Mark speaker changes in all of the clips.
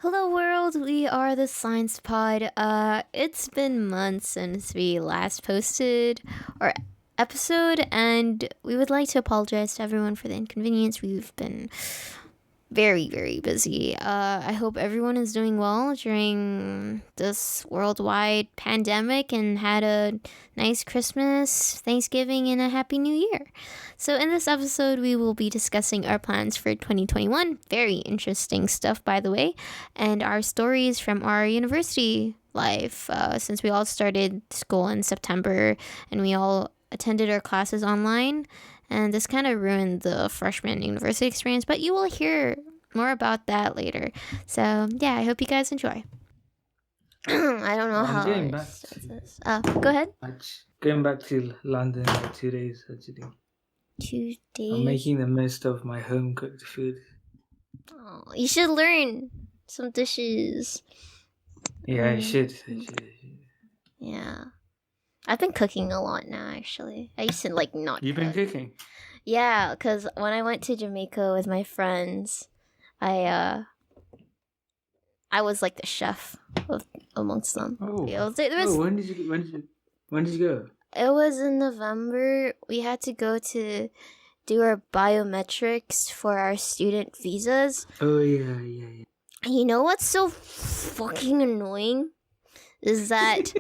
Speaker 1: Hello world, we are the SciencePod. It's been months since we last posted our episode, and we would like to apologize to everyone for the inconvenience. We've been very, very busy. I hope everyone is doing well during this worldwide pandemic and had a nice Christmas, Thanksgiving, and a Happy New Year. So, in this episode, we will be discussing our plans for 2021. Very interesting stuff, by the way, and our stories from our university life since we all started school in September and we all attended our classes online, and this kind of ruined the freshman university experience, but you will hear more about that later. So, yeah, I hope you guys enjoy. I don't know how.
Speaker 2: I'm going back.
Speaker 1: Go ahead.
Speaker 2: Going back to London in 2 days, actually.
Speaker 1: 2 days?
Speaker 2: I'm making the most of my home cooked food.
Speaker 1: Oh, you should learn some dishes.
Speaker 2: Yeah, I should.
Speaker 1: Yeah. I've been cooking a lot now, actually. I used to, not
Speaker 2: You've been cooking?
Speaker 1: Yeah, because when I went to Jamaica with my friends, I was like the chef amongst them.
Speaker 2: Oh.
Speaker 1: When
Speaker 2: did you go?
Speaker 1: It was in November. We had to go to do our biometrics for our student visas.
Speaker 2: Oh, yeah.
Speaker 1: And you know what's so fucking annoying? Is that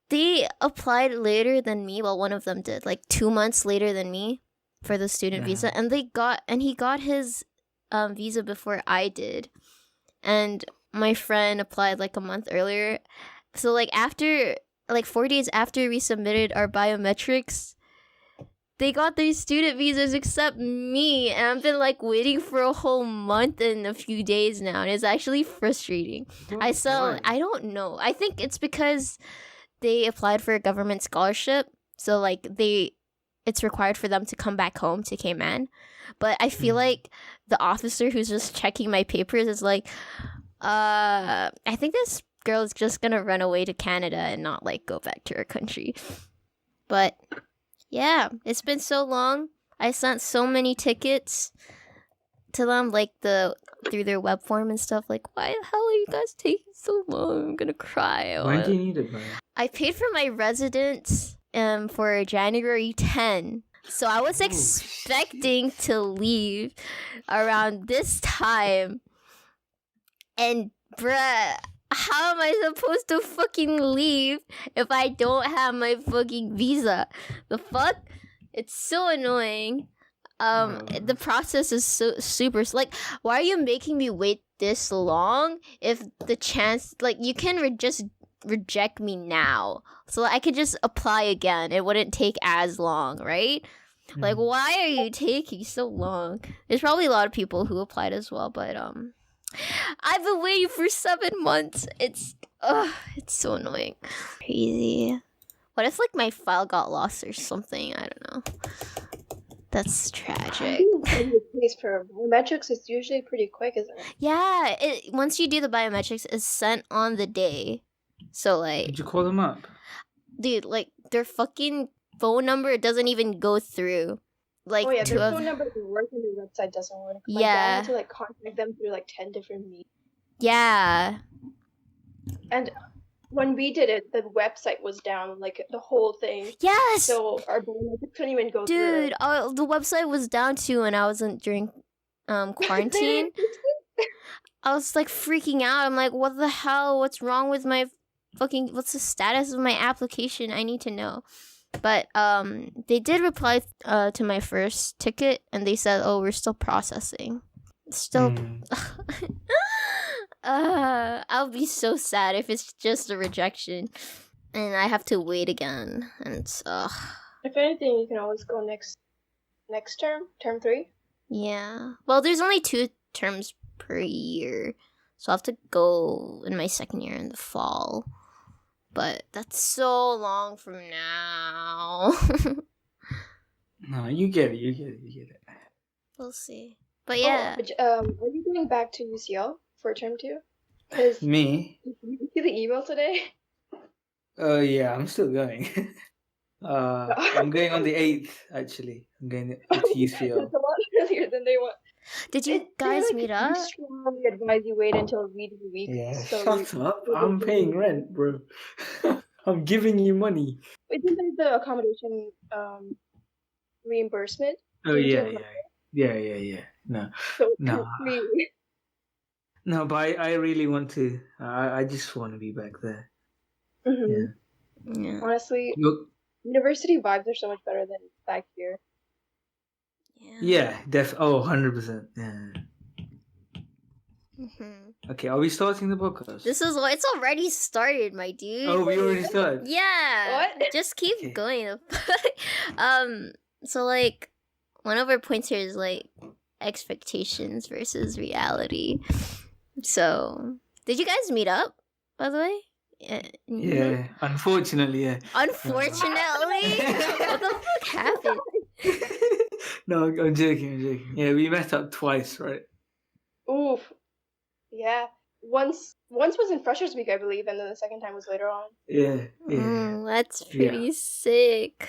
Speaker 1: they applied later than me. Well, one of them did, 2 months later than me for the student visa. And he got his visa before I did. And my friend applied a month earlier. So after 4 days after we submitted our biometrics, they got their student visas except me, and I've been waiting for a whole month and a few days now, and it's actually frustrating.
Speaker 2: Why?
Speaker 1: I don't know. I think it's because they applied for a government scholarship, so it's required for them to come back home to Cayman. But I feel like the officer who's just checking my papers is I think this girl is just gonna run away to Canada and not go back to her country. But yeah, it's been so long. I sent so many tickets to them, through their web form and stuff. Why the hell are you guys taking so long? I'm gonna cry.
Speaker 2: When do you need it by?
Speaker 1: I paid for my residence for January 10. So I was expecting to leave around this time. And bruh, how am I supposed to fucking leave if I don't have my fucking visa? The fuck? It's so annoying. The process is so super. Why are you making me wait this long? If the chance, you can just reject me now, so I could just apply again. It wouldn't take as long, right? Why are you taking so long? There's probably a lot of people who applied as well, but I've been waiting for 7 months. It's so annoying. Crazy. What if my file got lost or something? I don't know. That's tragic.
Speaker 3: In the case for biometrics, it's usually pretty quick, isn't it?
Speaker 1: Yeah, once you do the biometrics, it's sent on the day. So
Speaker 2: Did you call them up?
Speaker 1: Dude, their fucking phone number doesn't even go through.
Speaker 3: Their phone number doesn't work and their website doesn't work.
Speaker 1: Yeah.
Speaker 3: I had to contact them through 10 different means.
Speaker 1: Yeah.
Speaker 3: And when we did it, the website was down, the whole thing.
Speaker 1: Yes.
Speaker 3: So our biometrics couldn't even go through.
Speaker 1: Dude, the website was down too when I was during quarantine. I was freaking out. I'm what the hell? What's wrong with my what's the status of my application? I need to know. But they did reply to my first ticket, and they said, "Oh, we're still processing." Still, I'll be so sad if it's just a rejection, and I have to wait again. And
Speaker 3: if anything, you can always go next term 3.
Speaker 1: Yeah. Well, there's only 2 terms per year, so I'll have to go in my second year in the fall. But that's so long from now.
Speaker 2: No, you get it.
Speaker 1: We'll see. But yeah.
Speaker 3: Are you going back to UCL for term 2?
Speaker 2: Me?
Speaker 3: Did you see the email today?
Speaker 2: Yeah, I'm still going. I'm going on the 8th, actually. I'm going to UCL.
Speaker 3: It's a lot earlier than they want.
Speaker 1: Did you guys meet
Speaker 3: We
Speaker 1: up?
Speaker 3: strongly advise you wait until reading week.
Speaker 2: Yeah,
Speaker 3: so
Speaker 2: shut up. I'm paying rent, bro. I'm giving you money.
Speaker 3: Isn't there the accommodation reimbursement?
Speaker 2: Oh,
Speaker 3: Didn't you
Speaker 2: yeah,
Speaker 3: remember?
Speaker 2: yeah. No,
Speaker 3: So
Speaker 2: no,
Speaker 3: we
Speaker 2: no, but I really want to. I just want to be back there.
Speaker 3: Mhm.
Speaker 2: Yeah.
Speaker 1: Yeah.
Speaker 3: Honestly,
Speaker 2: Look,
Speaker 3: university vibes are so much better than back here.
Speaker 2: yeah, 100%. Yeah. Okay, are we starting the podcast?
Speaker 1: It's already started, my dude.
Speaker 2: Oh, we already started.
Speaker 1: Yeah.
Speaker 3: What?
Speaker 1: Just keep
Speaker 2: Okay.
Speaker 1: going. So like one of our points here is like expectations versus reality. So did you guys meet up, by the way?
Speaker 2: Yeah, unfortunately, yeah.
Speaker 1: Unfortunately? What the fuck happened?
Speaker 2: No, I'm joking. Yeah, we met up twice, right?
Speaker 3: Oof. Yeah. Once was in Freshers Week, I believe, and then the second time was later on.
Speaker 2: Yeah.
Speaker 1: That's pretty sick.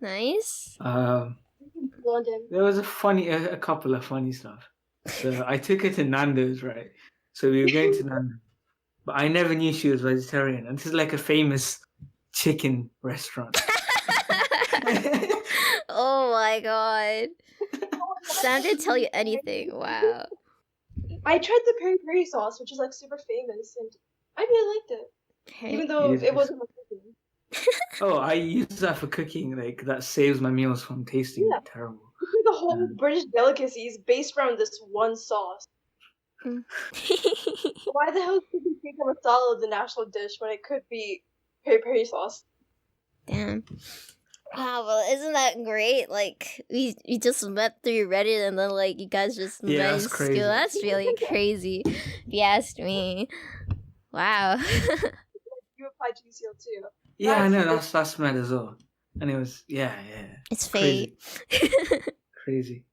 Speaker 1: Nice.
Speaker 3: London.
Speaker 2: There was a couple of funny stuff. So I took her to Nando's, right? So we were going to Nando's, but I never knew she was vegetarian. And this is like a famous chicken restaurant.
Speaker 1: Oh my god. Sam didn't tell you anything. Wow.
Speaker 3: I tried the peri peri sauce, which is like super famous, and I really liked it. Even though it wasn't my cooking.
Speaker 2: Oh, I use that for cooking. Like that saves my meals from tasting terrible.
Speaker 3: It's like a whole British delicacy is based around this one sauce. Why the hell is chicken tikka masala the national dish when it could be peri peri sauce?
Speaker 1: Damn. Wow, well, isn't that great? Like, we just met through Reddit and then, like, you guys just met in
Speaker 2: that's crazy.
Speaker 1: school. That's really crazy, if you ask me. Wow.
Speaker 3: You applied to UCL too.
Speaker 2: Yeah, I know, that's mad as well. And it was, yeah.
Speaker 1: It's fate.
Speaker 2: Crazy.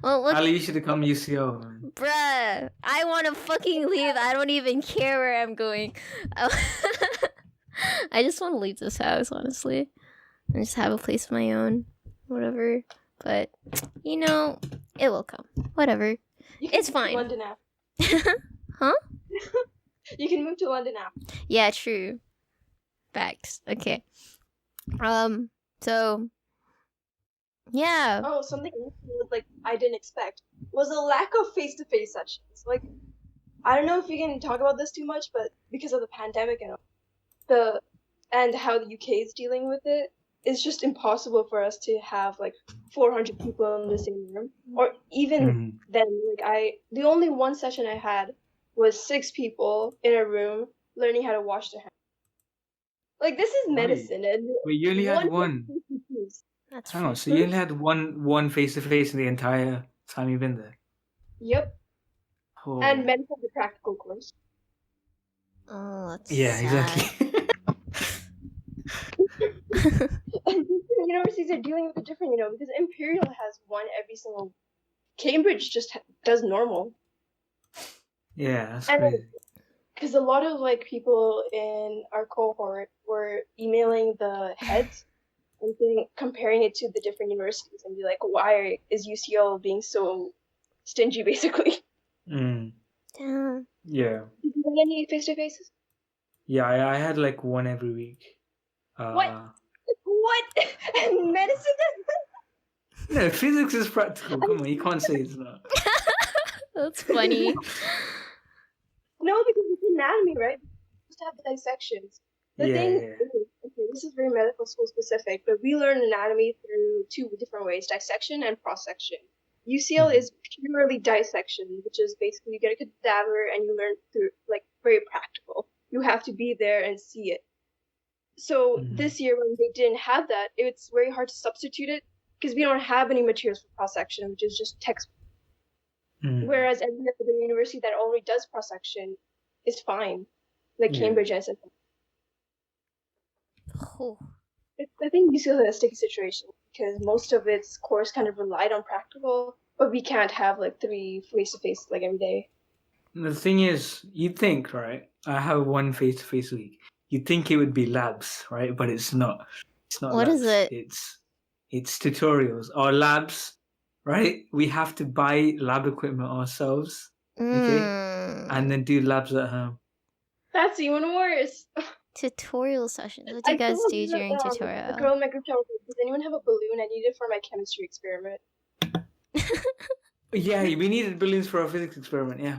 Speaker 1: Well, look,
Speaker 2: Ali, you should have come UCL, man.
Speaker 1: bruh, I want to fucking leave. I don't even care where I'm going. I just want to leave this house, honestly. And just have a place of my own. Whatever. But, you know, it will come. Whatever. It's fine.
Speaker 3: London app.
Speaker 1: Huh?
Speaker 3: You can move to London app.
Speaker 1: Yeah, true. Facts. Okay. So yeah.
Speaker 3: Oh, something else like I didn't expect was a lack of face-to-face sessions. Like, I don't know if you can talk about this too much, but because of the pandemic and how the UK is dealing with it, it's just impossible for us to have like 400 people in the same room, or even then. Like the only one session I had was 6 people in a room learning how to wash their hands. Like, this is medicine, and
Speaker 2: wait, you only had one. Hang on, so you only had one face-to-face in the entire time you've been there?
Speaker 3: Yep.
Speaker 2: Oh.
Speaker 3: And meant for the practical course.
Speaker 1: Oh, that's
Speaker 2: sad. Exactly.
Speaker 3: And different universities are dealing with it different, because Imperial has one every single. Cambridge just does normal.
Speaker 2: Yeah, that's crazy.
Speaker 3: Because a lot of people in our cohort were emailing the heads and comparing it to the different universities and be like, why is UCL being so stingy, basically?
Speaker 1: Yeah.
Speaker 3: Did you get any face-to-faces?
Speaker 2: Yeah, I had one every week.
Speaker 3: What? And medicine?
Speaker 2: No, physics is practical. Come on, you can't say it's not.
Speaker 1: That's funny.
Speaker 3: No, because it's anatomy, right? You just have dissections. The thing is, okay, this is very medical school specific, but we learn anatomy through 2 different ways: dissection and prossection. UCL is purely dissection, which is basically you get a cadaver and you learn through very practical. You have to be there and see it. So this year when they didn't have that, it's very hard to substitute it because we don't have any materials for prossection, which is just textbook. Whereas every other university that already does prossection is fine, like Cambridge and SciencePod.
Speaker 1: Oh.
Speaker 3: I think UCL has a sticky situation because most of its course kind of relied on practical, but we can't have 3 face-to-face every day.
Speaker 2: The thing is, you'd think, right? I have 1 face-to-face a week. You'd think it would be labs, right? But it's not. It's not.
Speaker 1: What
Speaker 2: labs.
Speaker 1: is it?
Speaker 2: It's tutorials. Our labs right? We have to buy lab equipment ourselves, okay, and then do labs at home.
Speaker 3: That's even worse.
Speaker 1: Tutorial sessions. What do you guys do during
Speaker 3: A
Speaker 1: tutorial?
Speaker 3: girl in my group chat was like, does anyone have a balloon? I need it for my chemistry experiment.
Speaker 2: Yeah, we needed balloons for our physics experiment. Yeah,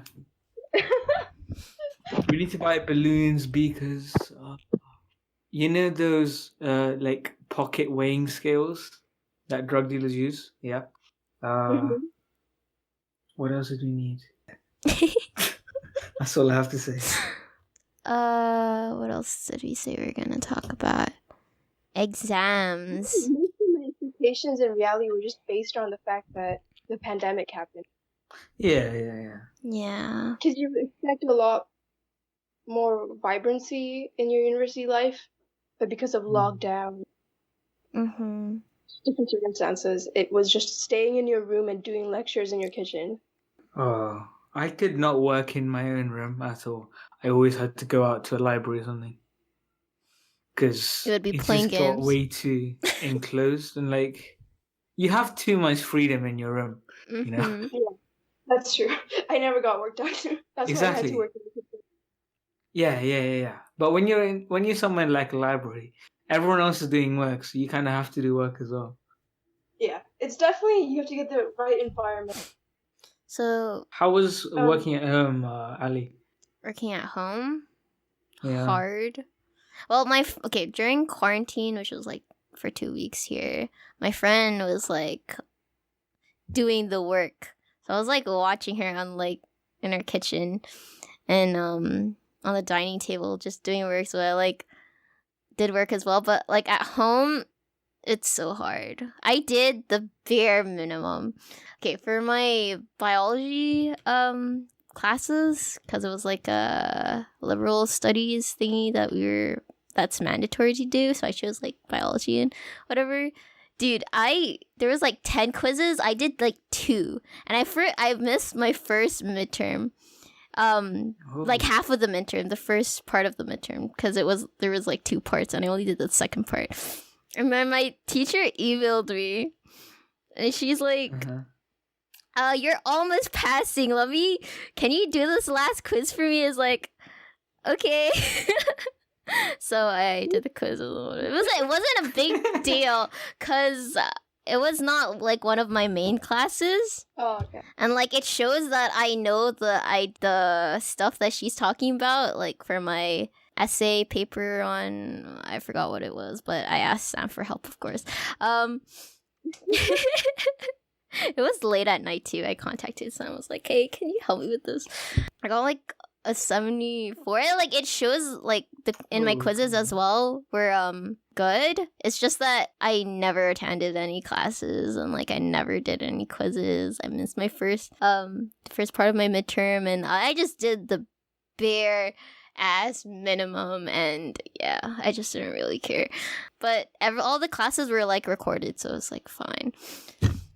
Speaker 2: we need to buy balloons, beakers. You know those like pocket weighing scales that drug dealers use? Yeah. What else did we need? That's all I have to say.
Speaker 1: What else did we say we were gonna talk about? Exams.
Speaker 3: Most of my expectations in reality were just based on the fact that the pandemic happened.
Speaker 2: Yeah.
Speaker 1: Yeah.
Speaker 3: Because you expect a lot more vibrancy in your university life, but because of lockdown,
Speaker 1: Mm-hmm.
Speaker 3: different circumstances, it was just staying in your room and doing lectures in your kitchen.
Speaker 2: Oh, I could not work in my own room at all. I always had to go out to a library or something. Because
Speaker 1: You would be
Speaker 2: it
Speaker 1: playing
Speaker 2: just got
Speaker 1: games.
Speaker 2: way too enclosed and like you have too much freedom in your room, you know?
Speaker 1: Mm-hmm.
Speaker 3: Yeah, that's true. I never got work done. That's why I had
Speaker 2: Exactly.
Speaker 3: to work in the kitchen.
Speaker 2: Yeah. But when you're somewhere like a library, everyone else is doing work, so you kind of have to do work as well.
Speaker 3: Yeah, it's definitely, you have to get the right environment.
Speaker 1: So
Speaker 2: How was working at home, Ali?
Speaker 1: working at home,
Speaker 2: Yeah.
Speaker 1: hard. Well, during quarantine, which was like for 2 weeks here, my friend was like doing the work. So I was like watching her on like in her kitchen and on the dining table just doing work. So I like did work as well, but like at home it's so hard. I did the bare minimum. Okay, for my biology classes, because it was like a liberal studies thingy that's mandatory to do, so I chose like biology and whatever. Dude, there was like 10 quizzes. I did like 2, and I missed my first midterm. Like half of the midterm, the first part of the midterm, because there was like 2 parts, and I only did the second part. And then my teacher emailed me, and she's like, you're almost passing. Can you do this last quiz for me? Is like, okay. So I did the quiz. It wasn't a big deal, because it was not like one of my main classes.
Speaker 3: Oh, okay.
Speaker 1: And like it shows that I know the stuff that she's talking about, like for my essay paper on, I forgot what it was, but I asked Sam for help, of course. It was late at night too. I contacted Sam. I was like, hey, can you help me with this? I got like a 74. Like it shows like in my quizzes as well were good. It's just that I never attended any classes, and like I never did any quizzes. I missed my first part of my midterm, and I just did the bare ass minimum, and yeah, I just didn't really care. But all the classes were like recorded, so it's like fine.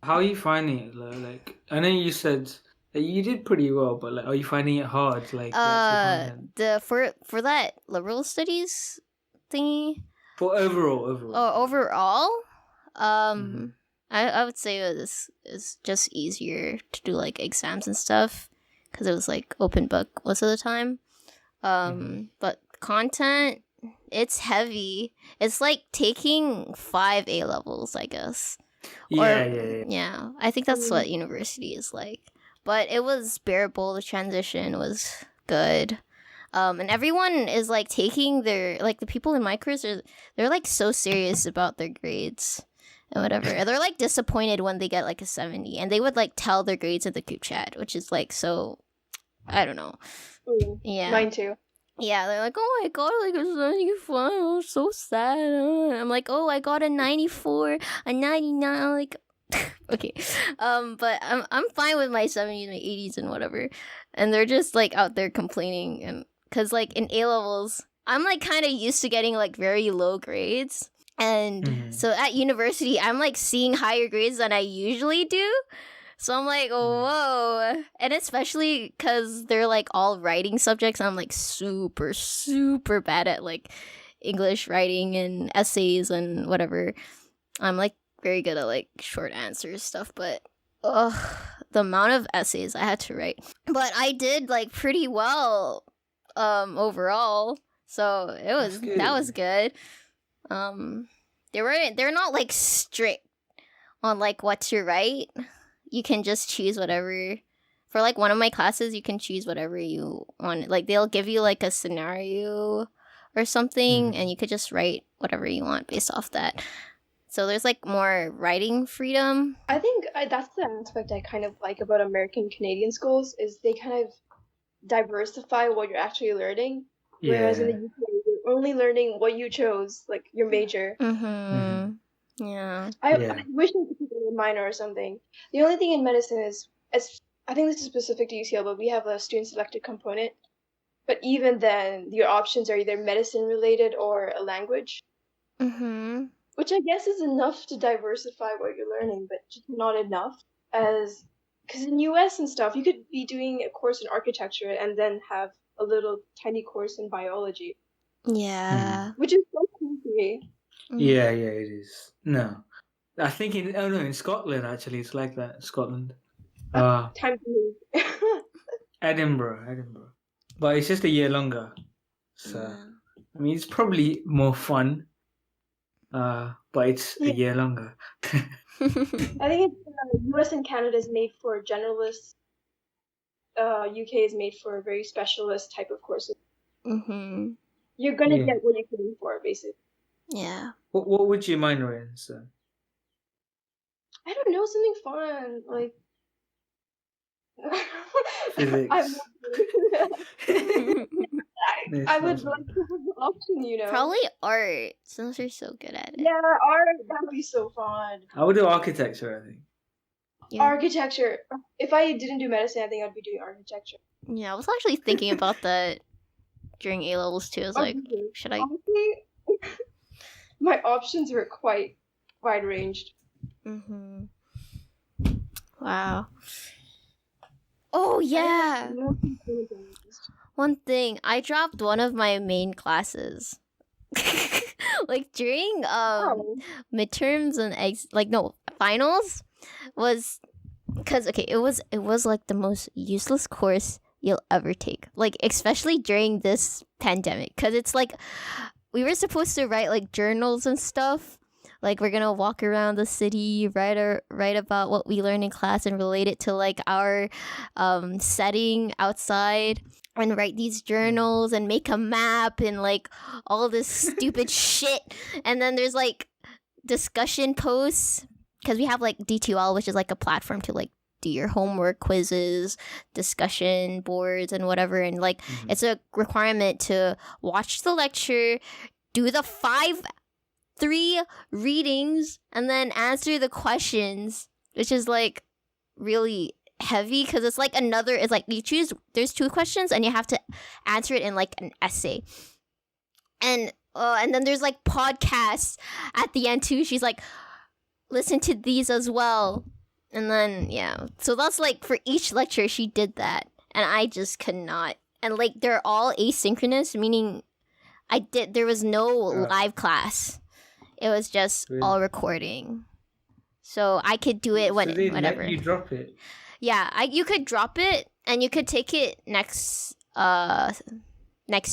Speaker 2: How are you finding it? Like, I know you said that you did pretty well, but like, are you finding it hard? Like,
Speaker 1: for that liberal studies thingy.
Speaker 2: For overall.
Speaker 1: Oh, overall, I would say this is just easier to do like exams and stuff, because it was like open book most of the time. But content, it's heavy. It's like taking 5 A levels, I guess. Yeah. I think that's what university is like. But it was bearable. The transition was good. And everyone is like taking their, like the people in my course they're like so serious about their grades and whatever. They're like disappointed when they get like a 70, and they would like tell their grades in the group chat, which is like so, I don't know. Yeah.
Speaker 3: Mine too.
Speaker 1: Yeah, they're like, oh, I got like a 75. Oh, so sad. I'm like, oh, I got a 94, a 99. Like, okay, but I'm fine with my 70s, my 80s, and whatever. And they're just like out there complaining, and because like in A levels, I'm like kind of used to getting like very low grades, and so at university, I'm like seeing higher grades than I usually do. So I'm like, whoa. And especially because they're like all writing subjects. I'm like super, super bad at like English writing and essays and whatever. I'm like very good at like short answers stuff. But the amount of essays I had to write. But I did like pretty well overall. So that was good. They're not like strict on like what to write. You can just choose whatever. For like one of my classes, you can choose whatever you want. Like they'll give you like a scenario or something, and you could just write whatever you want based off that. So there's like more writing freedom.
Speaker 3: I think that's the aspect I kind of like about American Canadian schools is they kind of diversify what you're actually learning. Whereas in the UK, you're only learning what you chose, like your major.
Speaker 1: Yeah.
Speaker 3: I wish I could take a minor or something. The only thing in medicine is, I think this is specific to UCL, but we have a student selected component. But even then, your options are either medicine related or a language. Which I guess is enough to diversify what you're learning, but just not enough. Because in US and stuff, you could be doing a course in architecture and then have a little tiny course in biology.
Speaker 1: Yeah.
Speaker 3: Which is so cool to me.
Speaker 2: Yeah, it is. No. I think in Scotland, actually, it's like that. Scotland.
Speaker 3: Time to move.
Speaker 2: Edinburgh. But it's just a year longer. So, I mean, it's probably more fun. But it's a year longer.
Speaker 3: I think it's US and Canada is made for generalists. UK is made for very specialist type of courses. You're gonna get what you're paying for, basically.
Speaker 1: Yeah.
Speaker 2: What would you minor in, so?
Speaker 3: I don't know, something fun, like
Speaker 2: Physics.
Speaker 3: I would like to have the option, you know.
Speaker 1: Probably art, since you're so good at it.
Speaker 3: Yeah, art, that would be so fun.
Speaker 2: I would do architecture, I think.
Speaker 1: Yeah.
Speaker 3: Architecture. If I didn't do medicine, I think I'd be doing architecture.
Speaker 1: Yeah, I was actually thinking about that during A-levels too. I was like, should I?
Speaker 3: Honestly, my options were quite wide-ranged.
Speaker 1: Wow. Oh, yeah. One thing, I dropped one of my main classes. Like during midterms and finals was because it was like the most useless course you'll ever take, like especially during this pandemic, because it's like we were supposed to write like journals and stuff, like we're gonna walk around the city, write about what we learned in class and relate it to like our setting outside, and write these journals and make a map and like all this stupid shit. And then there's like discussion posts, because we have like D2L, which is like a platform to like do your homework, quizzes, discussion boards and whatever. And like it's a requirement to watch the lecture, do the 3 readings, and then answer the questions, which is like really heavy, because it's like there's 2 questions and you have to answer it in like an essay. And then there's like podcasts at the end too. She's like, listen to these as well. And then so that's like for each lecture she did that, and I just could not. And like they're all asynchronous, meaning there was no live class. It was just all recording, so I could do it whenever.
Speaker 2: Let you drop it.
Speaker 1: Yeah, you could drop it, and you could take it next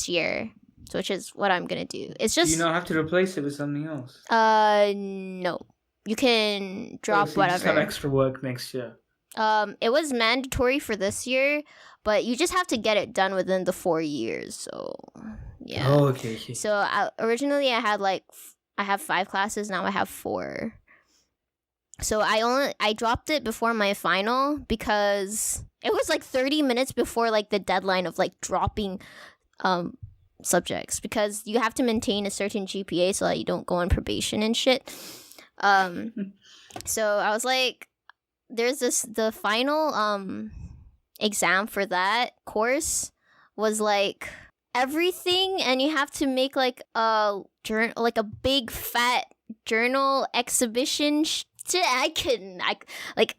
Speaker 1: year, which is what I'm gonna do. It's just
Speaker 2: you not have to replace it with something else.
Speaker 1: No, you can drop
Speaker 2: so
Speaker 1: whatever.
Speaker 2: You just have extra work next year.
Speaker 1: It was mandatory for this year, but you just have to get it done within the 4 years. So yeah.
Speaker 2: Oh, okay.
Speaker 1: So originally I have 5 classes. Now I have 4. So I dropped it before my final because it was like 30 minutes before like the deadline of like dropping subjects, because you have to maintain a certain GPA so that you don't go on probation and shit. So I was like, there's the final exam for that course was like everything, and you have to make like a journal, like a big fat journal exhibition. I cannot, like,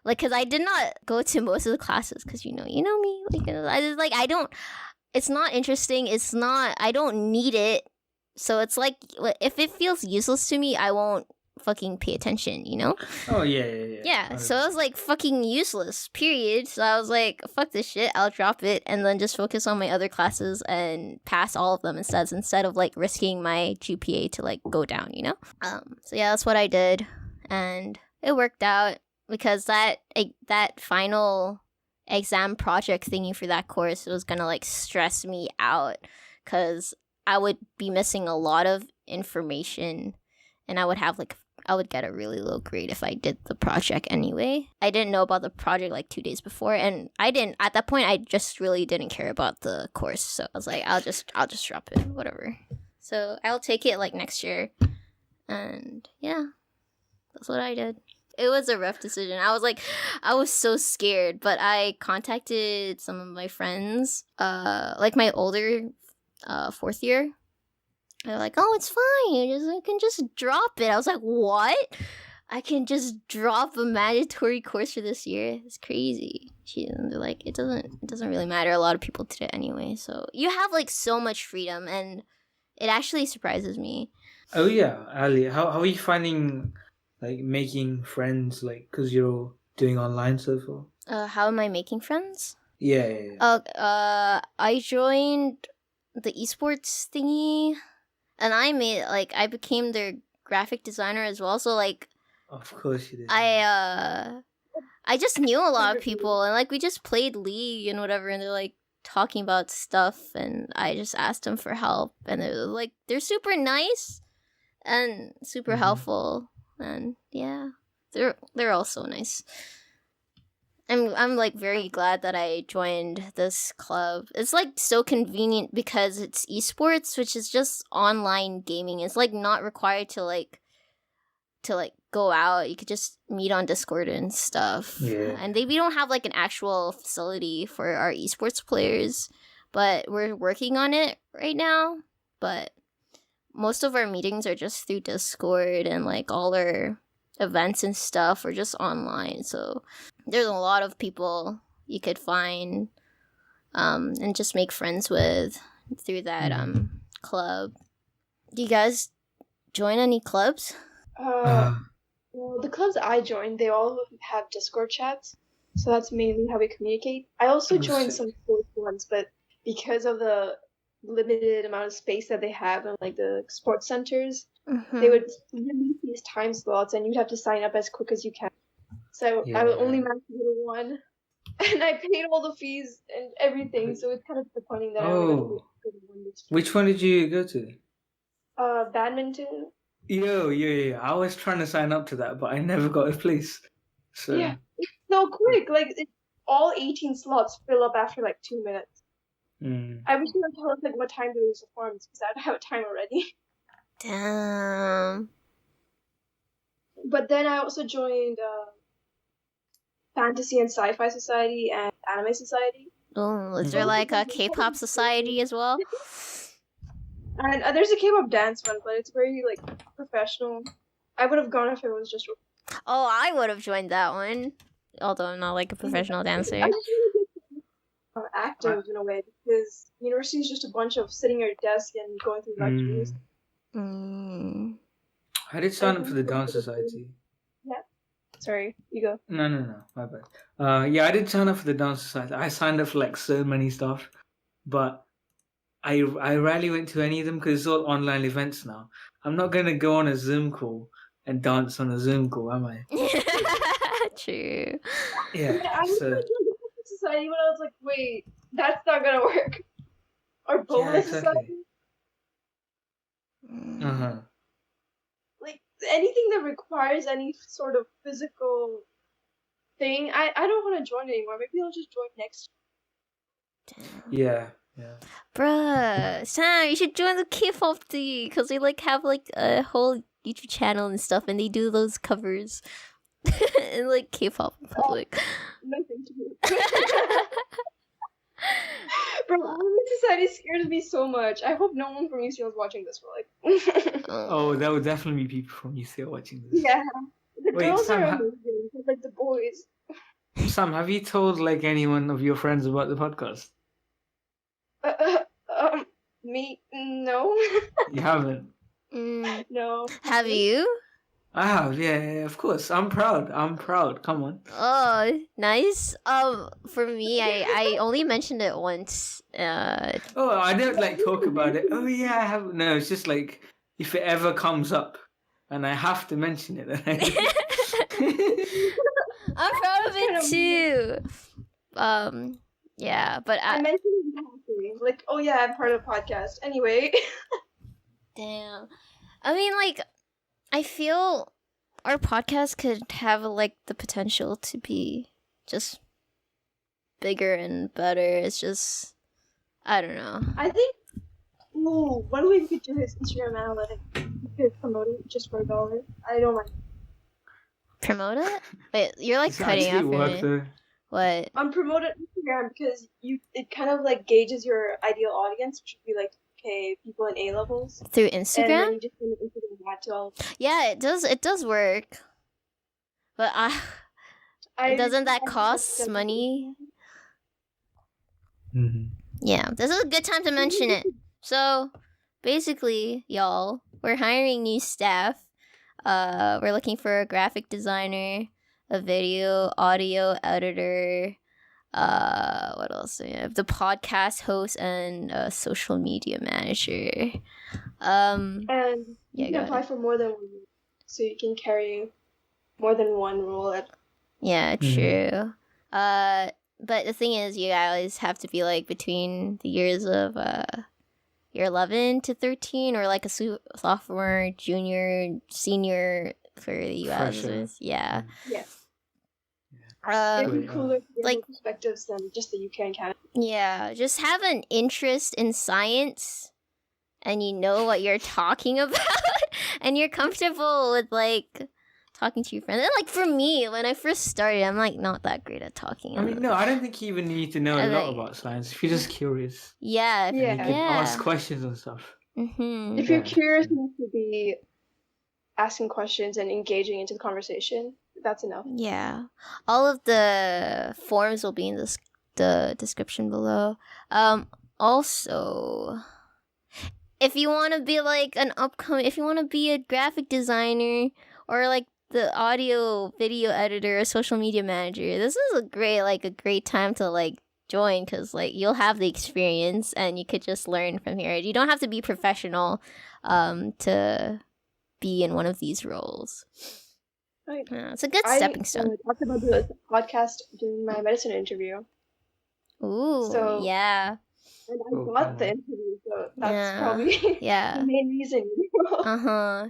Speaker 1: because I did not go to most of the classes, because you know me, like I just like, I don't, it's not interesting, I don't need it. So it's like, if it feels useless to me, I won't fucking pay attention, you know?
Speaker 2: Oh, yeah.
Speaker 1: Yeah, so it was like fucking useless, period. So I was like, fuck this shit, I'll drop it and then just focus on my other classes and pass all of them instead of like risking my GPA to like go down, you know? So yeah, that's what I did. And it worked out because that final exam project thingy for that course was gonna like stress me out because I would be missing a lot of information and I would get a really low grade if I did the project anyway. I didn't know about the project like 2 days before, and at that point I just really didn't care about the course. So I was like, I'll just drop it, whatever. So I'll take it like next year. And yeah, that's what I did. It was a rough decision. I was so scared, but I contacted some of my friends, like my older fourth year. They're like, oh, it's fine. I can just drop it. I was like, what? I can just drop a mandatory course for this year? It's crazy. And they're like, it doesn't really matter. A lot of people did it anyway. So you have like so much freedom, and it actually surprises me.
Speaker 2: Oh yeah, Ali, how are you finding like making friends, like, because you're doing online so far?
Speaker 1: How am I making friends?
Speaker 2: Yeah.
Speaker 1: I joined the esports thingy. And I became their graphic designer as well. So, like...
Speaker 2: Of course you did.
Speaker 1: I just knew a lot of people. And, like, we just played League and whatever. And they're, like, talking about stuff. And I just asked them for help. And they're, like... They're super nice. And super helpful. And, yeah. They're all so nice. I'm like very glad that I joined this club. It's like so convenient because it's esports, which is just online gaming. It's like not required to go out. You could just meet on Discord and stuff.
Speaker 2: Yeah.
Speaker 1: And we don't have like an actual facility for our esports players, but we're working on it right now. But most of our meetings are just through Discord, and like all our events and stuff are just online. So there's a lot of people you could find and just make friends with through that club. Do you guys join any clubs?
Speaker 3: Well, the clubs I joined, they all have Discord chats, so that's mainly how we communicate. I also joined some sports ones, but because of the limited amount of space that they have in like the sports centers, they would release these time slots, and you'd have to sign up as quick as you can. So I would only manage to go to one, and I paid all the fees and everything. So it's kind of disappointing that I only got to go to one.
Speaker 2: Which one did you go to?
Speaker 3: Badminton.
Speaker 2: Yeah. I was trying to sign up to that, but I never got a place. So
Speaker 3: yeah, it's so quick. Like all 18 slots fill up after like 2 minutes. I wish you would tell us like what time to use the forms, because I don't have a time already.
Speaker 1: Damn.
Speaker 3: But then I also joined Fantasy and Sci-Fi Society and Anime Society.
Speaker 1: Oh, is there like a K-pop society as well?
Speaker 3: And there's a K-pop dance one, but it's very like professional. I would have gone if it was just...
Speaker 1: Oh, I would have joined that one. Although I'm not like a professional dancer.
Speaker 3: I just really get active in a way, because university is just a bunch of sitting at your desk and going through lectures.
Speaker 2: I did sign up for the dance society.
Speaker 3: Yeah. Sorry, you go.
Speaker 2: No, my bad. Yeah, I did sign up for the dance society. I signed up for like so many stuff, but I rarely went to any of them because it's all online events now. I'm not gonna go on a Zoom call and dance on a Zoom call, am I?
Speaker 1: True.
Speaker 2: Yeah.
Speaker 3: I was like, society when I was like, wait, that's not gonna work. Or bonus society. Like anything that requires any sort of physical thing, I don't want to join anymore. Maybe I'll just join next
Speaker 2: year. Yeah.
Speaker 1: Bruh, Sam, you should join the K-pop thing, because they like have like a whole YouTube channel and stuff, and they do those covers in like K-pop in public.
Speaker 3: Nothing to do. Bro, Anime Society scares me so much. I hope no one from UCL is watching this for like.
Speaker 2: Oh, that would definitely be people from UCL watching this.
Speaker 3: Yeah, the girls are amazing, like the boys.
Speaker 2: Sam, have you told like anyone of your friends about the podcast?
Speaker 3: Me? No.
Speaker 2: You haven't?
Speaker 3: No.
Speaker 1: Have you?
Speaker 2: I have, yeah, of course. I'm proud. Come on.
Speaker 1: Oh, nice. For me, I only mentioned it once.
Speaker 2: Oh, I don't like talk about it. Oh yeah, I have. No, it's just like if it ever comes up, and I have to mention it. Then I do.
Speaker 1: I'm proud of
Speaker 3: Kind
Speaker 1: it
Speaker 3: of
Speaker 1: too. Yeah, but
Speaker 3: I mentioned it happily. Like, oh yeah, I'm part of a podcast. Anyway.
Speaker 1: damn. I mean, like, I feel our podcast could have like the potential to be just bigger and better. It's just, I don't know.
Speaker 3: I think, ooh, what do we could do his Instagram analytics? We could promote it just for $1. I don't mind.
Speaker 1: Promote it? Wait, you're like
Speaker 2: It's
Speaker 1: cutting
Speaker 2: actually
Speaker 1: out for
Speaker 2: work
Speaker 1: me.
Speaker 2: though.
Speaker 1: What?
Speaker 3: Promote it on Instagram because it kind of like gauges your ideal audience, which would be like, okay, people in A levels.
Speaker 1: Through
Speaker 3: And
Speaker 1: Instagram?
Speaker 3: then you just send an Instagram ad to all.
Speaker 1: Yeah, it does work. But doesn't that cost money?
Speaker 2: Mm-hmm.
Speaker 1: Yeah, this is a good time to mention it. So, basically, y'all, we're hiring new staff. We're looking for a graphic designer, a video, audio editor, what else do we have? The podcast host and a social media manager.
Speaker 3: And
Speaker 1: yeah,
Speaker 3: you
Speaker 1: go
Speaker 3: can apply
Speaker 1: ahead.
Speaker 3: for more than one, so you can carry more than one role at.
Speaker 1: Yeah, true. But the thing is, you guys have to be like between the years of year 11 to 13, or like a sophomore, junior, senior for the US.
Speaker 2: Fresher.
Speaker 1: Yeah.
Speaker 3: Yeah.
Speaker 1: Um,
Speaker 3: It'd be cooler to get
Speaker 1: like-
Speaker 3: more perspectives than just the UK and Canada.
Speaker 1: yeah, just have an interest in science and you know what you're talking about and you're comfortable with like talking to your friends. And like for me, when I first started, I'm like not that great at talking.
Speaker 2: I mean, no, I don't think you even need to know a lot about science. If you're just curious,
Speaker 1: Yeah.
Speaker 3: Yeah.
Speaker 2: you can ask questions and stuff.
Speaker 1: Mm-hmm.
Speaker 3: If you're
Speaker 2: Yeah.
Speaker 3: curious enough to be asking questions and engaging into the conversation, that's enough.
Speaker 1: Yeah. All of the forms will be in the description below. Also, if you want to be like if you want to be a graphic designer or like the audio video editor or social media manager, this is a great time to like join, because like you'll have the experience and you could just learn from here. You don't have to be professional to be in one of these roles.
Speaker 3: Right.
Speaker 1: Yeah, it's a good stepping stone.
Speaker 3: I talked about the podcast during my medicine interview.
Speaker 1: Ooh,
Speaker 3: So-
Speaker 1: yeah.
Speaker 3: And I got the interview, so that's
Speaker 1: Yeah.
Speaker 3: probably the
Speaker 1: Yeah.
Speaker 3: main reason.
Speaker 1: Uh-huh.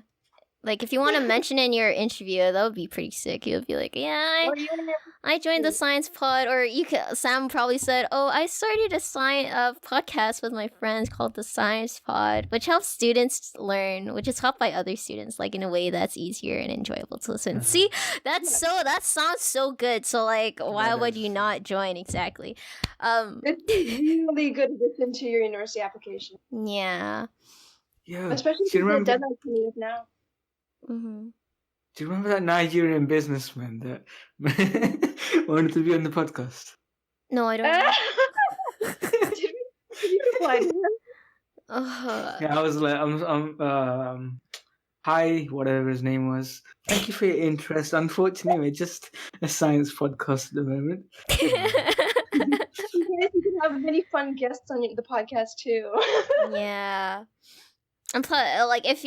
Speaker 1: Like, if you want to mention in your interview, that would be pretty sick. You'll be like, yeah,
Speaker 3: Or you wanna-
Speaker 1: I joined the SciencePod, or Sam probably said, oh, I started a podcast with my friends called the SciencePod, which helps students learn, which is taught by other students, like in a way that's easier and enjoyable to listen. See, that sounds so good. So like, why would you not join? Exactly.
Speaker 3: It's a really good addition to your university application,
Speaker 1: Yeah.
Speaker 2: Yeah.
Speaker 3: especially
Speaker 2: Do you
Speaker 3: since the
Speaker 2: remember?
Speaker 3: deadline's coming up now.
Speaker 1: Mm-hmm.
Speaker 2: Do you remember that Nigerian businessman that wanted to be on the podcast?
Speaker 1: No, I don't.
Speaker 3: Did you reply to him?
Speaker 2: Yeah, I was like, hi, whatever his name was. Thank you for your interest. Unfortunately, we're just a science podcast at the moment.
Speaker 3: Yes, you can have many fun guests on the podcast too.
Speaker 1: Yeah. And plus, like, if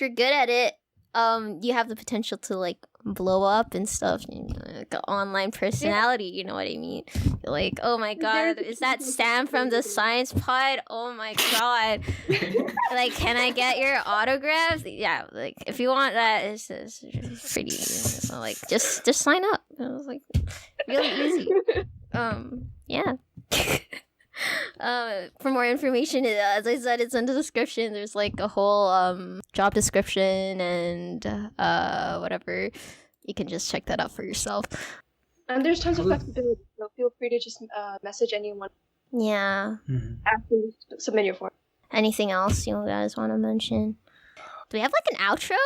Speaker 1: you're good at it, you have the potential to like blow up and stuff. You know, like an online personality. You know what I mean? You're like, oh my god, is that Sam from the SciencePod? Oh my god! Like, can I get your autograph? Yeah, like if you want that, it's pretty easy. So, like, just sign up. It was like really easy. Yeah. For more information, as I said, it's in the description. There's like a whole job description and whatever. You can just check that out for yourself.
Speaker 3: And there's tons of flexibility, so feel free to just message anyone
Speaker 1: Yeah.
Speaker 3: after you submit your form.
Speaker 1: Anything else you guys want to mention? Do we have like an outro?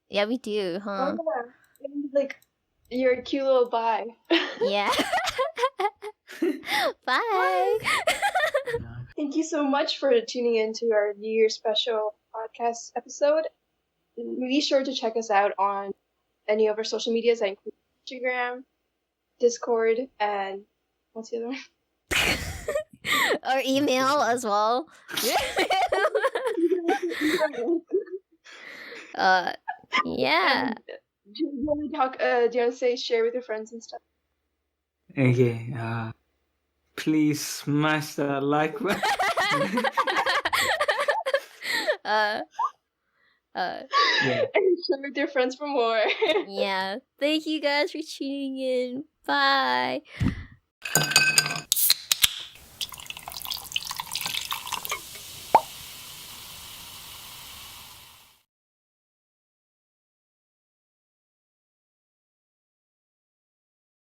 Speaker 1: Yeah, we do, huh?
Speaker 3: Oh, yeah. Like your cute little bye.
Speaker 1: Yeah. Bye.
Speaker 3: Thank you so much for tuning in to our New Year special podcast episode. be sure to check us out on any of our social medias. I include Instagram, Discord, and what's the other one?
Speaker 1: Or email as well. Yeah.
Speaker 3: Do you want to say share with your friends and stuff?
Speaker 2: Okay. Please smash that like button.
Speaker 1: Yeah.
Speaker 3: And share with your friends for more.
Speaker 1: Yeah. Thank you guys for tuning in. Bye.